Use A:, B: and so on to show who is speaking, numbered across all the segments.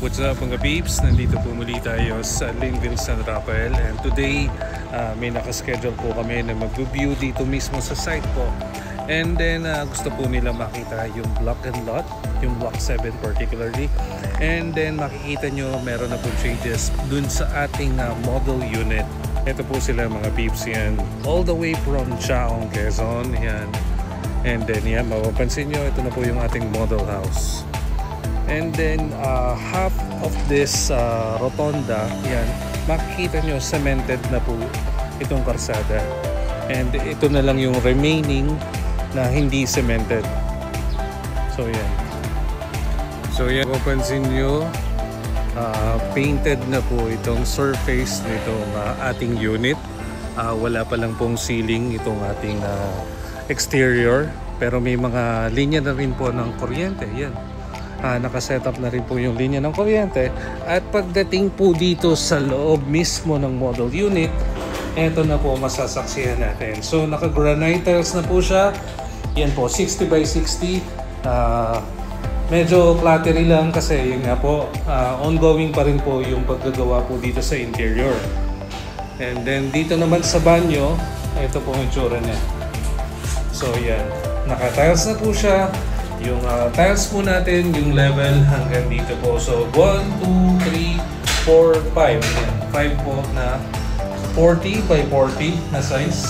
A: What's up mga peeps? Nandito po muli tayo sa Linville, San Rafael, and today may nakaschedule po kami na mag-view dito mismo sa site po. And then gusto po nila makita yung block and lot, yung block 7 particularly. And then makikita nyo meron na po changes dun sa ating model unit. Ito po sila mga peeps, yan, all the way from Chaong, Quezon, yan. And then yan, mapapansin nyo, ito na po yung ating model house. And then half of this rotonda, yan, makikita nyo cemented na po itong karsada. And ito na lang yung remaining na hindi cemented. So yan. So yan, mapapansin nyo, painted na po itong surface nitong ating unit. Wala pa lang pong ceiling itong ating exterior. Pero may mga linya na rin po ng kuryente. Yan. Nakaset up na rin po yung linya ng kuryente. At pagdating po dito sa loob mismo ng model unit, eto na po masasaksihan natin. So naka-granite tiles na po siya. Yan po, 60 by 60. Medyo cluttery lang kasi yun nga po, ongoing pa rin po yung paggagawa po dito sa interior. And then dito naman sa banyo, ito po yung itsura niya. So yan, naka-tiles na po siya. Yung tiles po natin, yung level hanggang dito po. So 1, 2, 3, 4, 5. Yan. 5 po na 40 by 40 na size.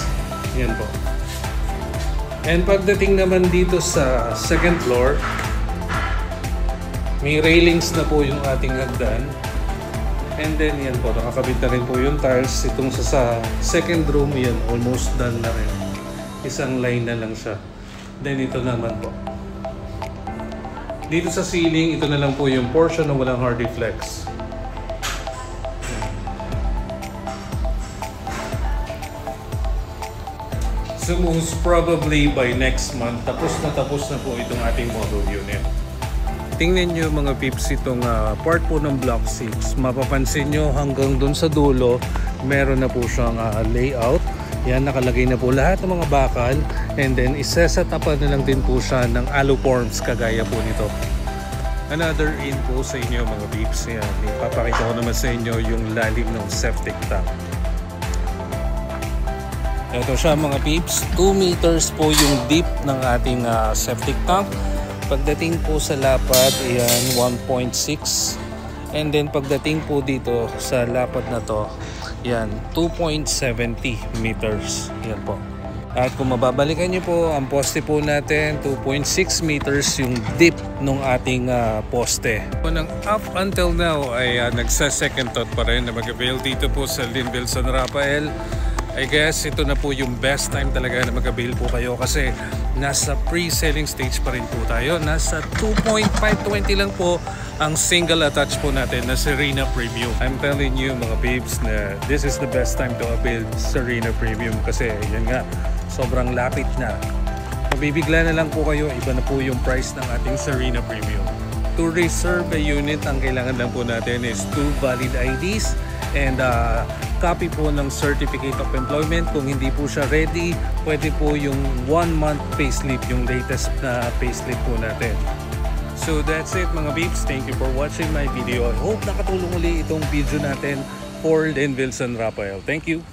A: Yan po. And pagdating naman dito sa second floor, may railings na po yung ating hagdan. And then yan po, nakakabit na rin po yung tiles. Itong sa second room, yan, almost done na rin. Isang line na lang siya. Then ito naman po. Dito sa ceiling, ito na lang po yung portion na walang hardy flex. So most probably by next month, tapos na po itong ating model unit. Tingnan nyo mga peeps itong part po ng block 6. Mapapansin nyo hanggang dun sa dulo, meron na po siyang layout. Yan, nakalagay na po lahat ng mga bakal. And then, isa-set up na lang din po siya ng aluforms kagaya po nito. Another in po sa inyo mga peeps. Yan, ipapakita ko naman sa inyo yung lalim ng septic tank. Ito siya mga peeps. 2 meters po yung deep ng ating septic tank. Pagdating po sa lapad, ayan, 1.6. And then, pagdating po dito sa lapad na to, yan, 2.70 meters. Yan po. At kung mababalikan nyo po, ang poste po natin, 2.6 meters yung deep ng ating poste. Up until now ay nagsa-second thought pa rin na mag-avail dito po sa Linville, San Rafael. I guess ito na po yung best time talaga na mag-avail po kayo kasi nasa pre-selling stage pa rin po tayo. Nasa 2.520 lang po ang single attach po natin na Serena Premium. I'm telling you mga babes na this is the best time to avail Serena Premium kasi yan nga, sobrang lapit na. Mabibigla na lang po kayo, iba na po yung price ng ating Serena Premium. To reserve a unit, ang kailangan lang po natin is 2 valid IDs and copy po ng Certificate of Employment. Kung hindi po siya ready, pwede po yung 1 month payslip, yung latest na payslip po natin. So that's it mga peeps. Thank you for watching my video. I hope nakatulong uli itong video natin for Linville, San Rafael. Thank you.